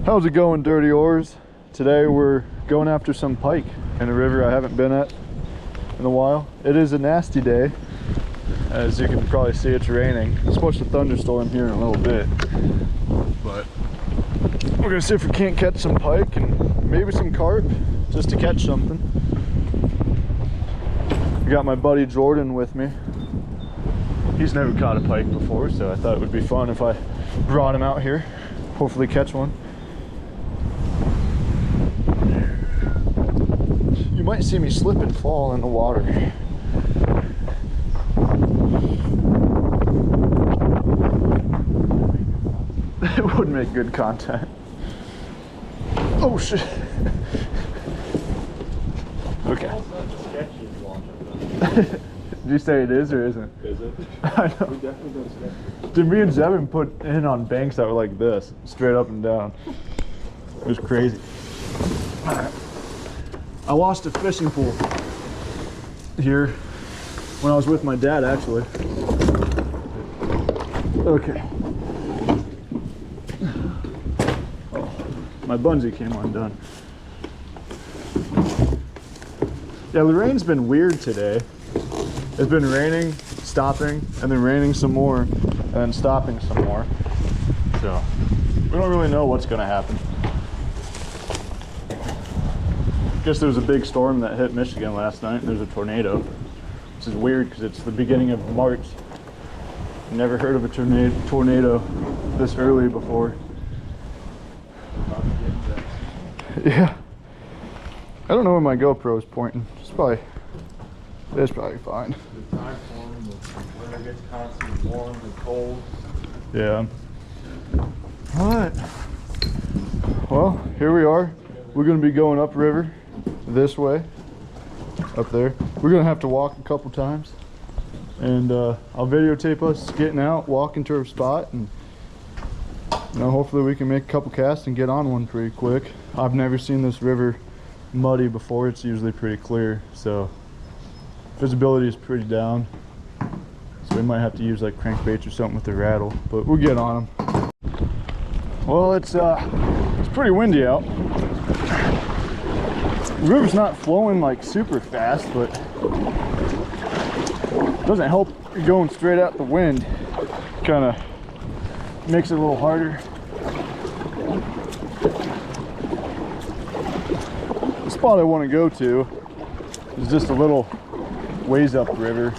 How's it going, Dirty Oars? Today we're going after some pike in a river I haven't been at in a while. It is a nasty day. As you can probably see, it's raining. It's supposed to thunderstorm here in a little bit. But we're gonna see if we can't catch some pike and maybe some carp, just to catch something. I got my buddy Jordan with me. He's never caught a pike before, so I thought it would be fun if I brought him out here. Hopefully catch one. You might see me slip and fall in the water. It would make good content. Oh shit. Okay. Did you say it is or isn't? Is it? I know. We definitely don't sketch. Did me and Zevin put in on banks that were like this, straight up and down? It was crazy. Alright. I lost a fishing pole here when I was with my dad, actually. Okay. Oh, my bungee came undone. Yeah, the rain's been weird today. It's been raining, stopping, and then raining some more, and then stopping some more. So, we don't really know what's gonna happen. I guess there was a big storm that hit Michigan last night, and there's a tornado, which is weird because it's the beginning of March. Never heard of a tornado this early before. Yeah. I don't know where my GoPro is pointing. It's probably fine. The time form, the weather gets constantly warm and cold. Yeah. Alright. Well, here we are. We're going to be going upriver this way. Up there. We're going to have to walk a couple times. And I'll videotape us getting out, walking to our spot, and hopefully we can make a couple casts and get on one pretty quick. I've never seen this river muddy before. It's usually pretty clear, so visibility is pretty down. So we might have to use like crankbaits or something with the rattle, but we'll get on them. Well, it's pretty windy out. The river's not flowing like super fast, but it doesn't help going straight out the wind. Kind of makes it a little harder. The spot I want to go to is just a little ways upriver.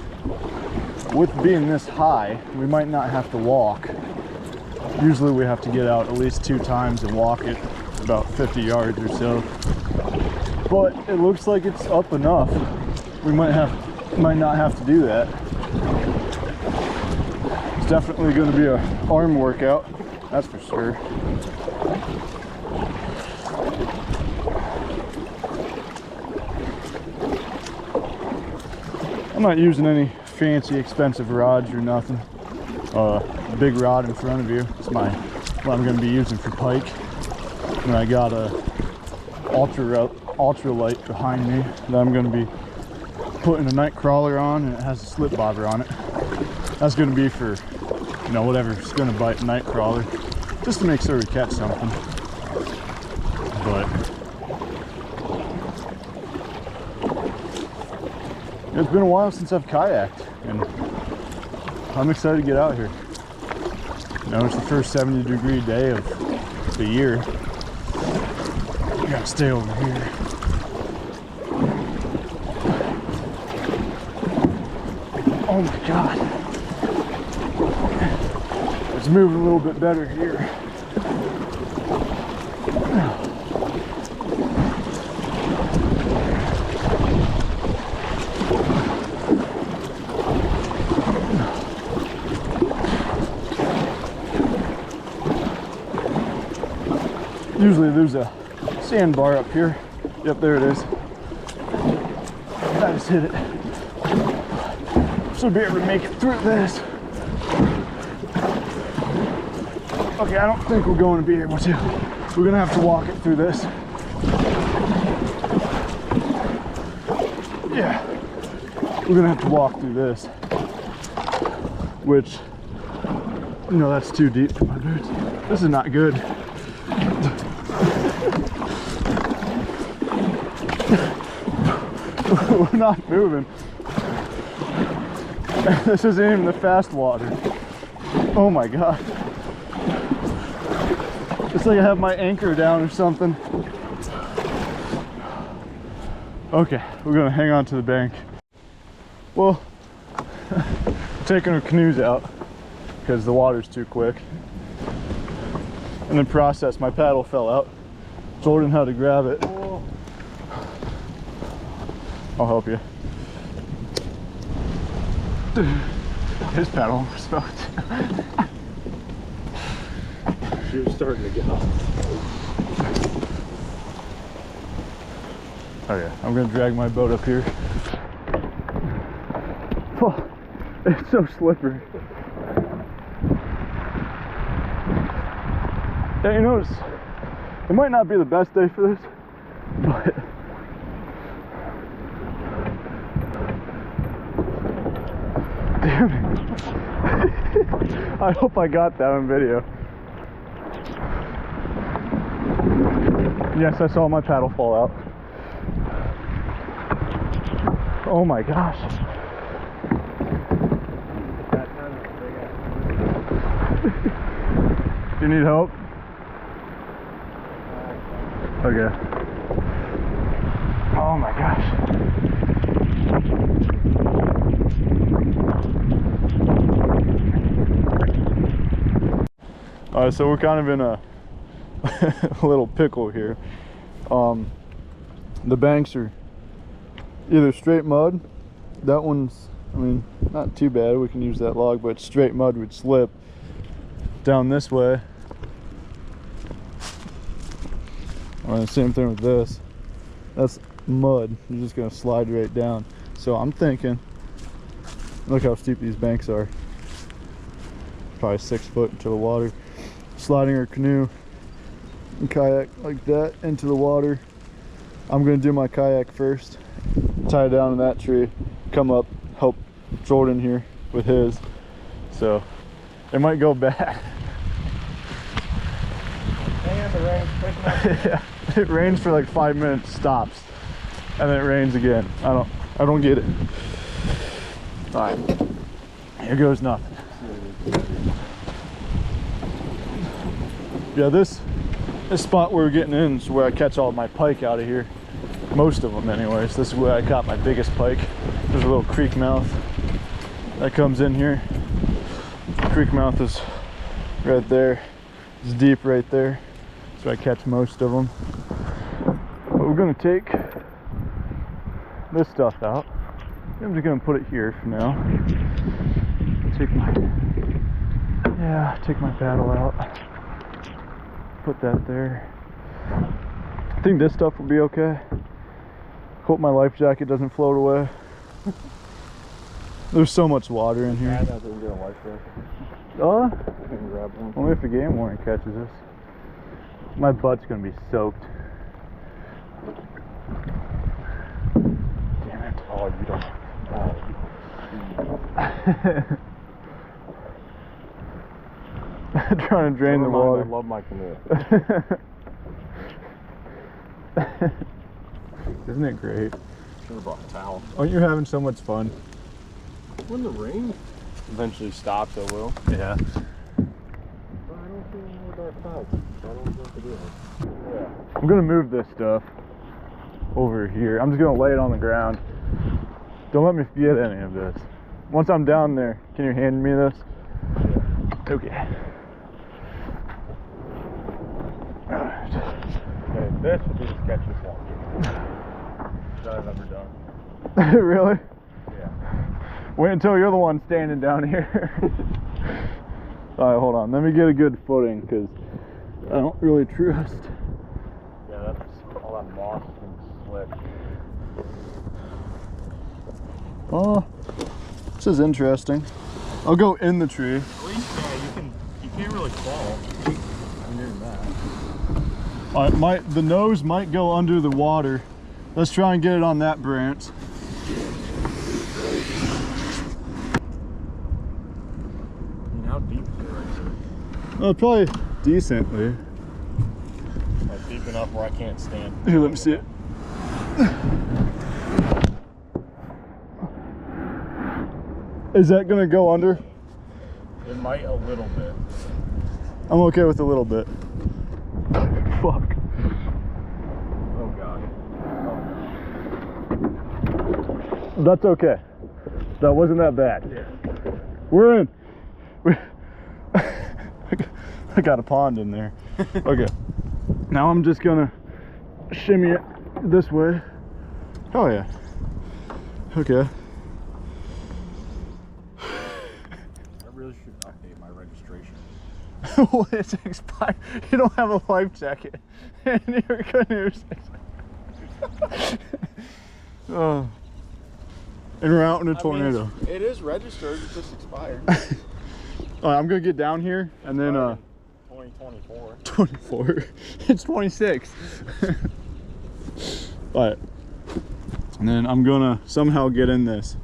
With being this high, we might not have to walk. Usually we have to get out at least 2 times and walk it about 50 yards or so. But it looks like it's up enough. We might not have to do that. It's definitely going to be an arm workout, that's for sure. I'm not using any fancy expensive rods or nothing. Big rod in front of you. It's what I'm going to be using for pike. And I got a ultralight behind me that I'm going to be putting a night crawler on, and it has a slip bobber on it. That's going to be for whatever's going to bite night crawler, just to make sure we catch something. But it's been a while since I've kayaked, and I'm excited to get out here. It's the first 70-degree day of the year. I gotta stay over here. Oh my God. It's moving a little bit better here. Usually there's a sandbar up here. Yep, there it is. I just hit it. Should be able to make it through this. Okay, I don't think we're going to be able to. We're gonna have to walk it through this. Yeah, we're gonna have to walk through this, which, that's too deep for my boots. This is not good. We're not moving. This isn't even the fast water. Oh my god. It's like I have my anchor down or something. Okay, we're gonna hang on to the bank. Well, taking our canoes out because the water's too quick. And then process, my paddle fell out. Jordan had to grab it. I'll help you. His paddle almost fell. She was starting to get up. Oh yeah, I'm gonna drag my boat up here. Oh, it's so slippery. Yeah, you notice, it might not be the best day for this, but damn it. I hope I got that on video. Yes, I saw my paddle fall out. Oh my gosh. Do you need help? Okay. Oh my gosh. Alright, so we're kind of in a little pickle here. The banks are either straight mud. That one's, I mean, not too bad. We can use that log, but straight mud would slip down this way. Same thing with this. That's mud. You're just gonna slide right down. So I'm thinking, look how steep these banks are. Probably 6 foot into the water. Sliding our canoe and kayak like that into the water. I'm gonna do my kayak first, tie it down in that tree, come up, help Jordan here with his. So it might go bad. And the rain's picking up. Yeah, it rains for like 5 minutes, stops, and then it rains again. I don't get it. All right, here goes nothing. Yeah, this spot where we're getting in is where I catch all my pike out of here. Most of them anyways. This is where I caught my biggest pike. There's a little creek mouth that comes in here. The creek mouth is right there. It's deep right there. So I catch most of them. But we're gonna take this stuff out. I'm just gonna put it here for now. Take my paddle out. Put that there. I think this stuff will be okay. Hope my life jacket doesn't float away. There's so much water in here. I know that we're gonna life jacket. Oh? Can grab one. Only if a game warden catches us. My butt's gonna be soaked. Damn it. Oh, you don't. Trying to drain the water. I love my canoe. Isn't it great? Should have brought a towel. Aren't you having so much fun? When the rain eventually stops, it will. Yeah. But I don't feel more dark clouds. So I don't know what to do. Yeah. I'm gonna move this stuff over here. I'm just gonna lay it on the ground. Don't let me forget any of this. Once I'm down there, can you hand me this? Yeah. Okay. Alright. Okay, this would be the sketchiest one that I've ever done. Really? Yeah. Wait until you're the one standing down here. Alright, hold on. Let me get a good footing because I don't really trust. Yeah, that's all that moss and slick. Oh, this is interesting. I'll go in the tree. At least, you can't really fall. I'm doing that. Alright, the nose might go under the water. Let's try and get it on that branch. How deep is it? Oh, probably decently. Like deep enough where I can't stand. Here, let me see it. Is that gonna go under? It might a little bit. I'm okay with a little bit. Fuck. Oh god. That's okay. That wasn't that bad. Yeah. We're in. I got a pond in there. Okay. Now I'm just gonna shimmy it this way. Oh yeah. Okay. I really should update my registration. Well, it's expired. You don't have a life jacket. And you're gonna oh. And we're out in a tornado. It is registered, it's just expired. Alright, I'm gonna get down here and then 2024. 24. It's 26. Alright. And then I'm gonna somehow get in this.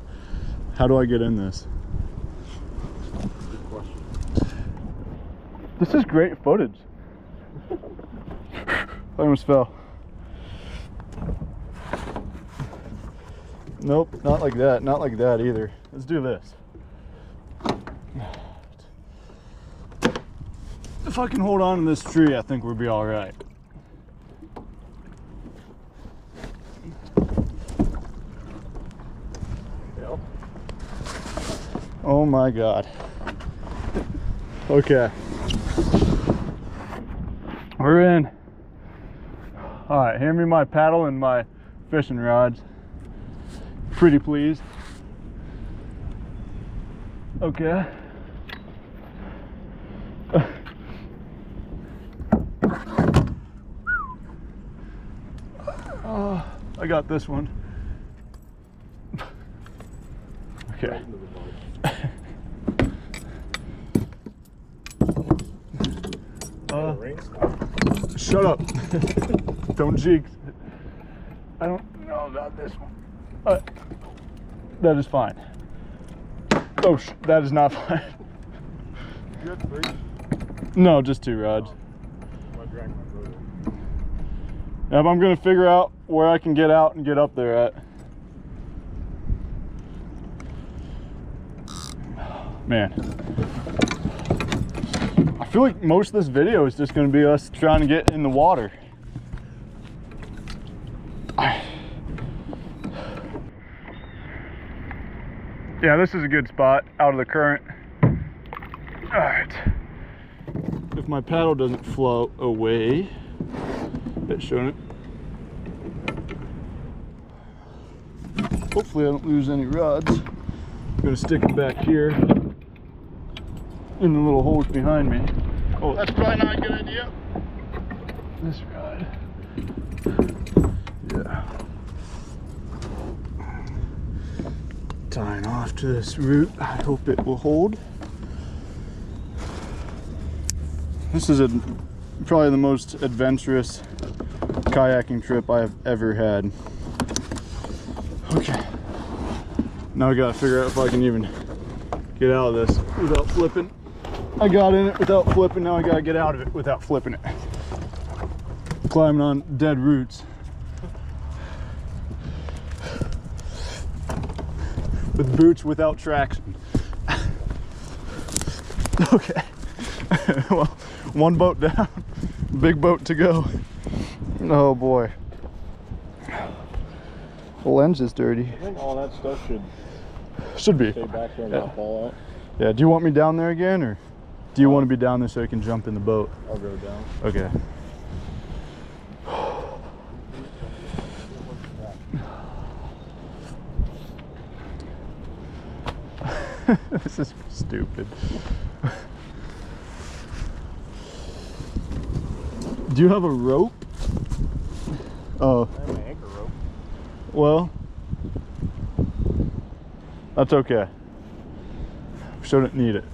How do I get in this? Good question. This is great footage. I almost fell. Nope, not like that. Not like that either. Let's do this. If I can hold on to this tree, I think we'll be all right. Yep. Oh my God. Okay. We're in. All right, hand me my paddle and my fishing rods. Pretty please. Okay. Oh, I got this one. Okay. Shut up. Don't jinx. I don't know about this one. That is fine. Oh, that is not fine. You have 3? No, just 2 rods. I drank my brother. Yep, I'm gonna figure out where I can get out and get up there at. Man. I feel like most of this video is just gonna be us trying to get in the water. Yeah, this is a good spot out of the current. All right. If my paddle doesn't float away, it's showing it. Hopefully I don't lose any rods. I'm gonna stick it back here in the little holes behind me. Oh, that's probably not a good idea. This rod. Yeah. Tying off to this root. I hope it will hold. This is probably the most adventurous kayaking trip I have ever had. Okay. Now I gotta figure out if I can even get out of this without flipping. I got in it without flipping, now I gotta get out of it without flipping it. Climbing on dead roots. With boots without traction. Okay. Well, one boat down, big boat to go. Oh boy. The lens is dirty. I think all that stuff should be stay back there and not fall out. Yeah, do you want me down there again, or do you want to be down there so you can jump in the boat? I'll go down. Okay. This is stupid. Do you have a rope? Oh. I have an anchor rope. Well, that's okay. Shouldn't need it.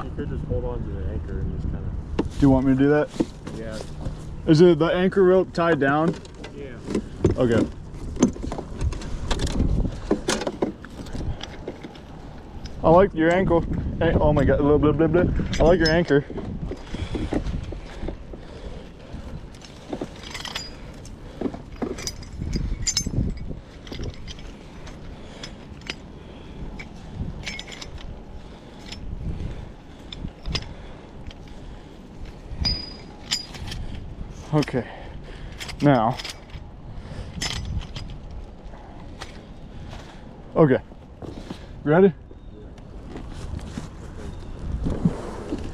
You could just hold on to the anchor and just kind of... Do you want me to do that? Yeah. Is it the anchor rope tied down? Yeah. Okay. I like your ankle. Hey, oh my God, blah, blah, blah, blah. I like your anchor. Okay, now, okay, ready?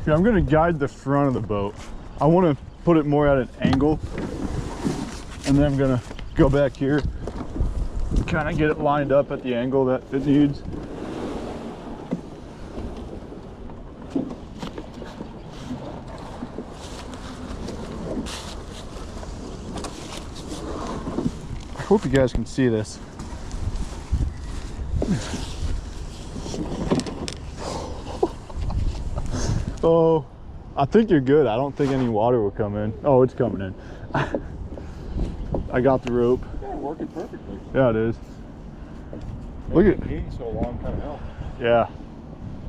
Yeah, I'm gonna guide the front of the boat. I want to put it more at an angle, and then I'm gonna go back here, kind of get it lined up at the angle that it needs. I hope you guys can see this. Oh, I think you're good. I don't think any water will come in. Oh, it's coming in. I got the rope. Yeah, working perfectly. Yeah, it is. Look at being so long kind of help. Yeah,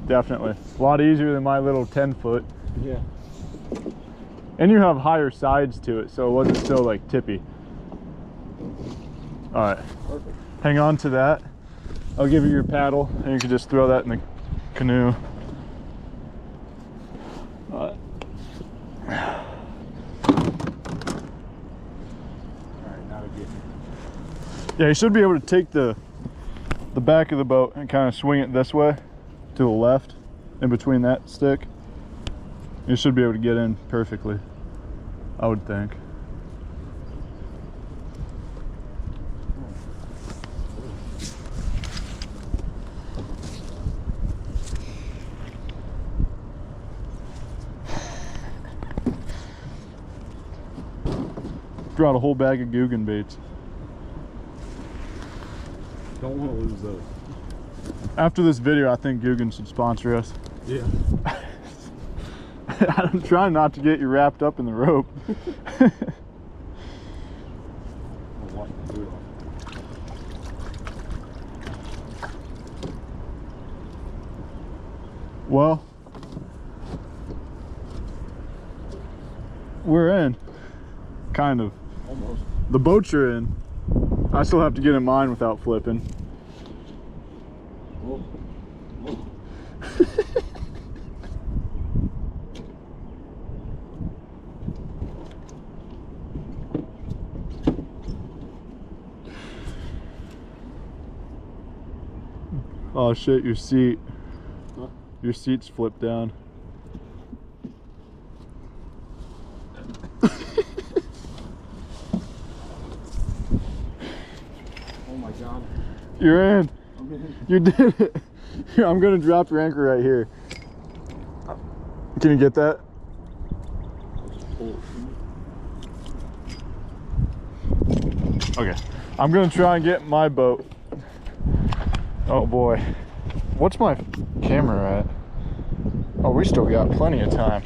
definitely. A lot easier than my little 10-foot. Yeah. And you have higher sides to it, so it wasn't so like tippy. All right. Perfect. Hang on to that. I'll give you your paddle, and you can just throw that in the canoe. All right, now to get. Yeah, you should be able to take the back of the boat and kind of swing it this way to the left in between that stick. You should be able to get in perfectly, I would think. Brought a whole bag of Guggen baits. Don't want to lose those. After this video, I think Guggen should sponsor us. Yeah. I'm trying not to get you wrapped up in the rope. Well, we're in, kind of. Almost. The boats are in. I still have to get in mine without flipping. Whoa. Whoa. Oh shit, your seat. Huh? Your seat's flipped down. Oh my God. You're in. I'm in. You did it. Here, I'm gonna drop your anchor right here. Can you get that? Okay. I'm gonna try and get my boat. Oh boy. What's my camera at? Oh, we still got plenty of time.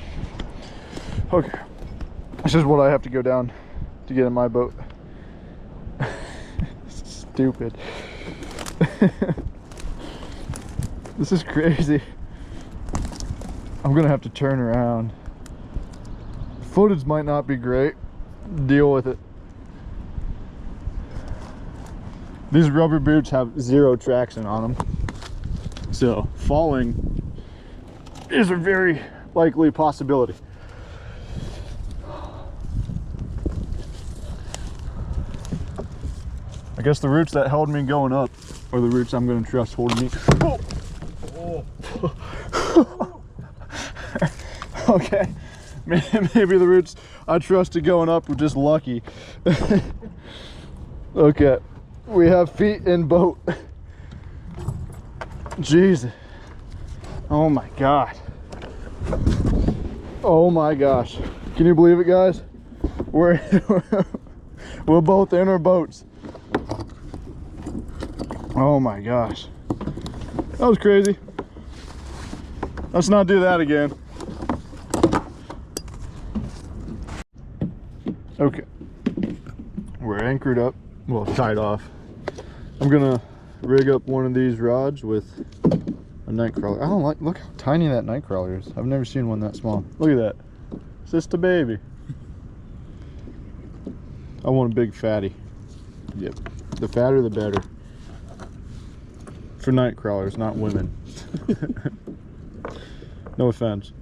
Okay. This is what I have to go down to get in my boat. Stupid. This is crazy. I'm gonna have to turn around. Footage might not be great. Deal with it. These rubber boots have zero traction on them, so falling is a very likely possibility. I guess the roots that held me going up are the roots I'm going to trust holding me. Oh. Oh. Okay, maybe the roots I trusted going up were just lucky. Okay, we have feet in boat. Jeez. Oh my God. Oh my gosh. Can you believe it, guys? We're both in our boats. Oh my gosh. That was crazy. Let's not do that again. Okay. We're anchored up. Well, tied off. I'm gonna rig up one of these rods with a night crawler. I don't like, look how tiny that night crawler is. I've never seen one that small. Look at that. It's just a baby. I want a big fatty. Yep. The fatter the better. For night crawlers, not women. No offense.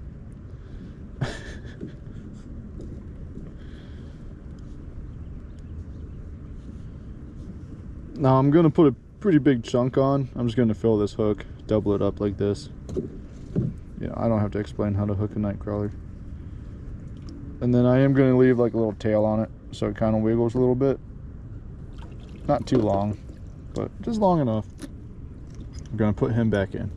Now I'm gonna put a pretty big chunk on. I'm just gonna fill this hook, double it up like this. Yeah, I don't have to explain how to hook a night crawler. And then I am gonna leave like a little tail on it so it kind of wiggles a little bit. Not too long, but just long enough. I'm gonna put him back in.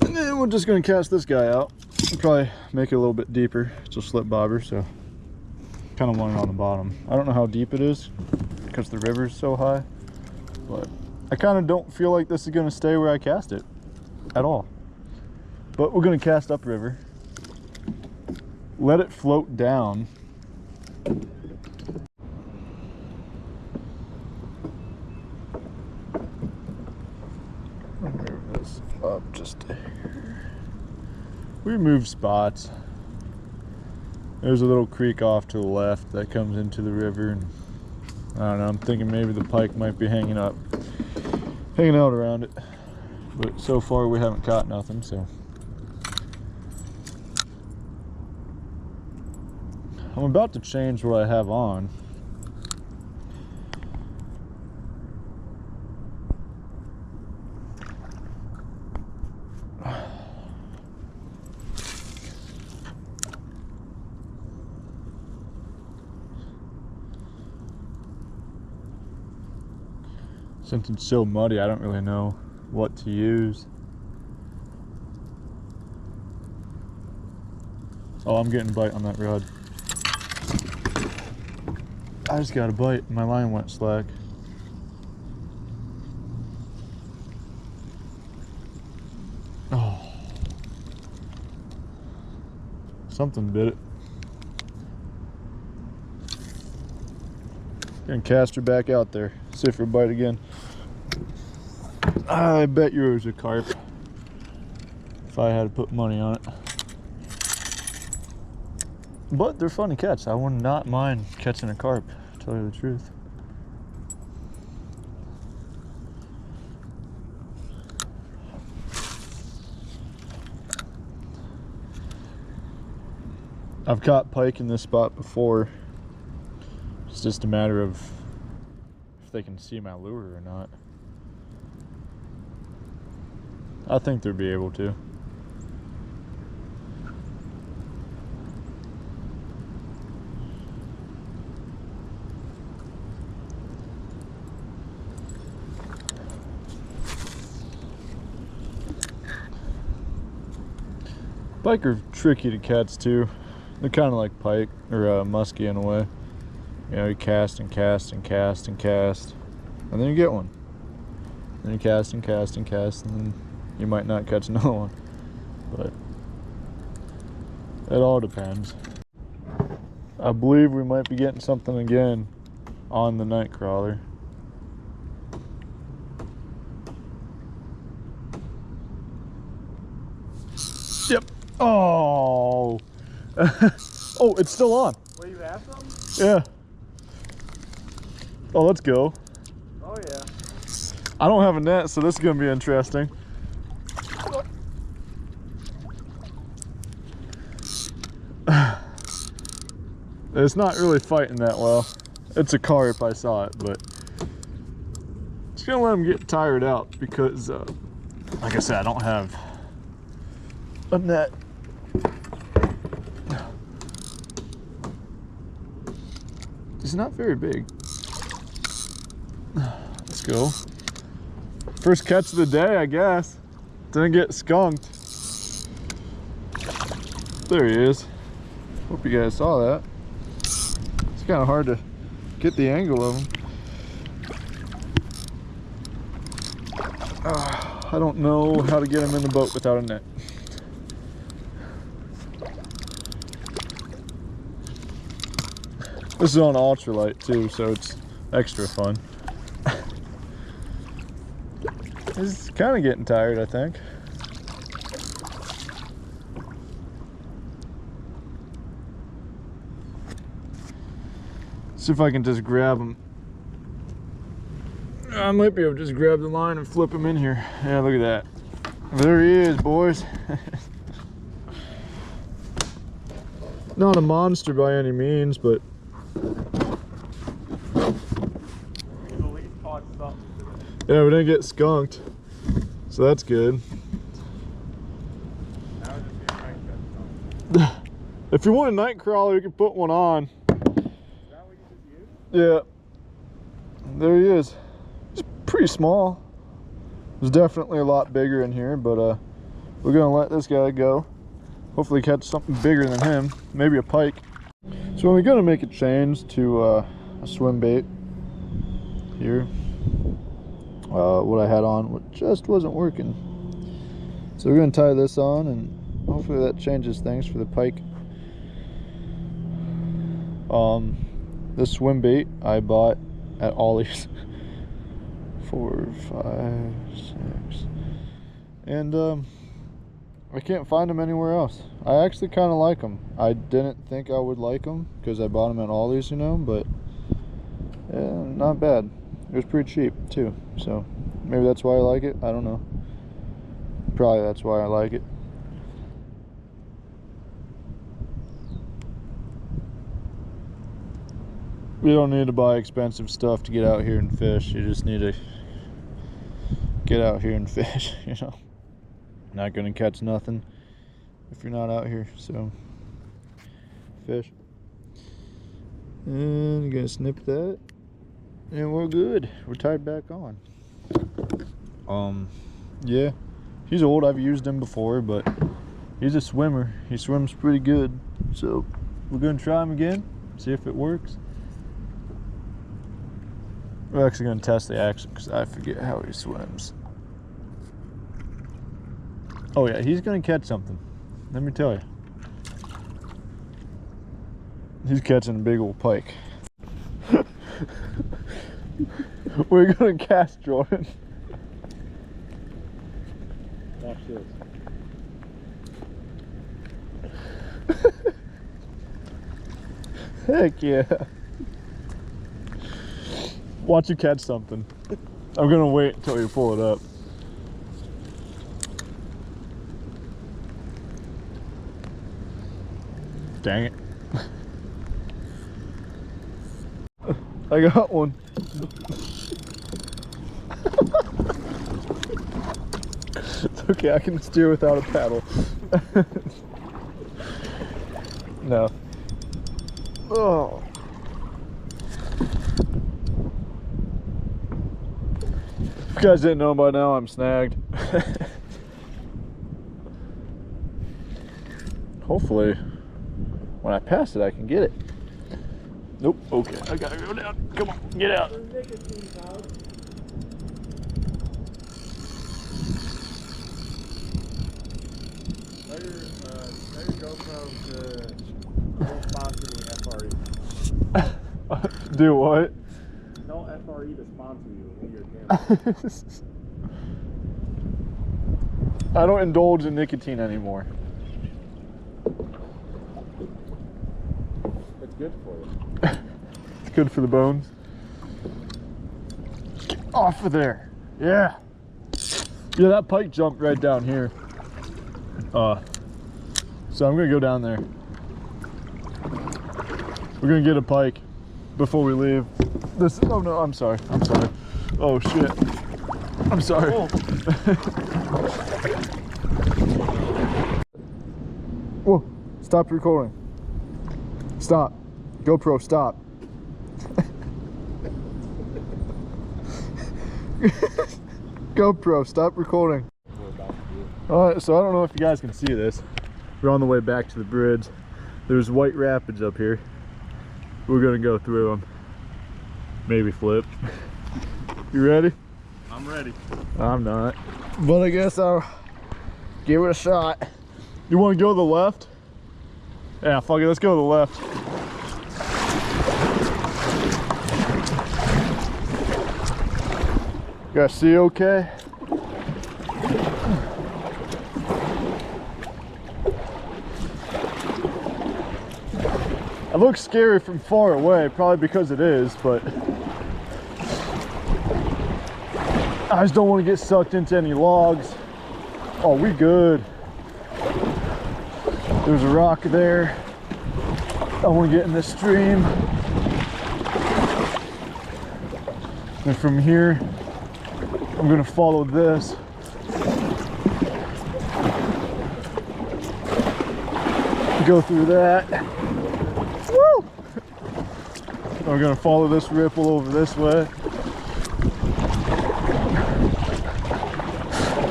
And then we're just gonna cast this guy out. Probably make it a little bit deeper. It's a slip bobber, so kind of want it on the bottom. I don't know how deep it is because the river's so high, but I kind of don't feel like this is gonna stay where I cast it at all. But we're gonna cast upriver, let it float down. Move this up just here. We moved spots. There's a little creek off to the left that comes into the river, and I don't know, I'm thinking maybe the pike might be hanging out around it. But so far we haven't caught nothing, so I'm about to change what I have on. Since it's so muddy, I don't really know what to use. Oh, I'm getting bite on that rod. I just got a bite and my line went slack. Oh. Something bit it. Gonna cast her back out there. See if her bite again. I bet you it was a carp if I had to put money on it. But they're fun to catch. I would not mind catching a carp, to tell you the truth. I've caught pike in this spot before. It's just a matter of if they can see my lure or not. I think they'll be able to. Pike are tricky to catch too. They're kind of like pike or muskie in a way. You know, you cast and cast and cast and cast, and then you get one. Then you cast and cast and cast, and then you might not catch another one. But it all depends. I believe we might be getting something again on the night crawler. Yep. Oh. Oh, it's still on. Wait, you have something? Yeah. Oh, let's go. Oh yeah. I don't have a net, so this is gonna be interesting. It's not really fighting that well. It's a carp, I saw it, but just gonna let him get tired out because, like I said, I don't have a net. It's not very big. Let's go. First catch of the day, I guess. Didn't get skunked. There he is. Hope you guys saw that. It's kind of hard to get the angle of him. I don't know how to get him in the boat without a net. This is on ultralight too, so it's extra fun. He's kind of getting tired, I think. See if I can just grab him. I might be able to just grab the line and flip him in here. Yeah, look at that. There he is, boys. Not a monster by any means, but Yeah, we didn't get skunked, so that's good. Now we're just gonna night cut. If you want a night crawler, you can put one on. Is that what you just used? Yeah. There he is. He's pretty small. There's definitely a lot bigger in here, but we're gonna let this guy go. Hopefully catch something bigger than him, maybe a pike. So we're gonna make a change to a swim bait here. What I had on just wasn't working. So we're gonna tie this on and hopefully that changes things for the pike. This swim bait I bought at Ollie's. 4, 5, 6. And I can't find them anywhere else. I actually kind of like them. I didn't think I would like them because I bought them at Ollie's, you know, but yeah, not bad. It was pretty cheap too, so maybe that's why I like it. I don't know. Probably that's why I like it. We don't need to buy expensive stuff to get out here and fish. You just need to get out here and fish, you know. Not gonna catch nothing if you're not out here, so fish. And you're gonna snip that. And we're good. We're tied back on. Yeah, he's old. I've used him before, but he's a swimmer. He swims pretty good. So we're gonna try him again, see if it works. We're actually gonna test the action because I forget how he swims. Oh yeah, he's gonna catch something. Let me tell you. He's catching a big old pike. We're gonna cast, Jordan. Watch this. Heck yeah. Watch you catch something. I'm gonna wait until you pull it up. Dang it. I got one. It's okay, I can steer without a paddle. No. Oh. If you guys didn't know by now, I'm snagged. Hopefully, when I pass it, I can get it. Nope. Okay, I gotta go down. Come on, get out. Now your GoPro don't sponsor me FRE. Do what? Tell FRE to sponsor you with your camera. I don't indulge in nicotine anymore. It's good for you. It's good for the bones. Get off of there. Yeah. Yeah, that pike jumped right down here. So I'm gonna go down there. We're gonna get a pike before we leave. This. Oh no, I'm sorry. I'm sorry. Oh shit. I'm sorry. Oh. Whoa! Stop recording. Stop. GoPro, stop. GoPro, stop recording. Alright, so I don't know if you guys can see this. We're on the way back to the bridge. There's white rapids up here. We're gonna go through them. Maybe flip. You ready? I'm ready. I'm not. But I guess I'll give it a shot. You wanna go to the left? Yeah, fuck it, let's go to the left. You guys see okay? It looks scary from far away, probably because it is, but I just don't want to get sucked into any logs. Oh, we good. There's a rock there. I want to get in this stream. And from here, I'm gonna follow this. Go through that. Woo! I'm gonna follow this ripple over this way.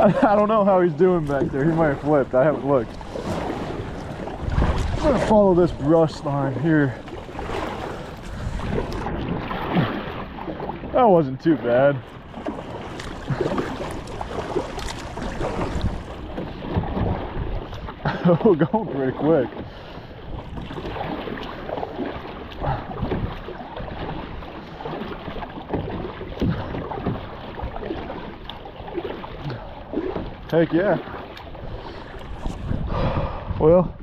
I don't know how he's doing back there. He might have flipped. I haven't looked. I'm gonna follow this brush line here. That wasn't too bad. Oh, going pretty quick. Heck yeah. Well,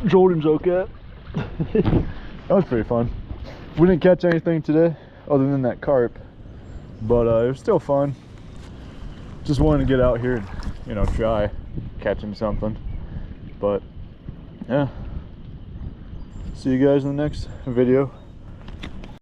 Jordan's okay. That was pretty fun. We didn't catch anything today other than that carp, but it was still fun. Just wanted to get out here and, you know, try catching something. But yeah, see you guys in the next video.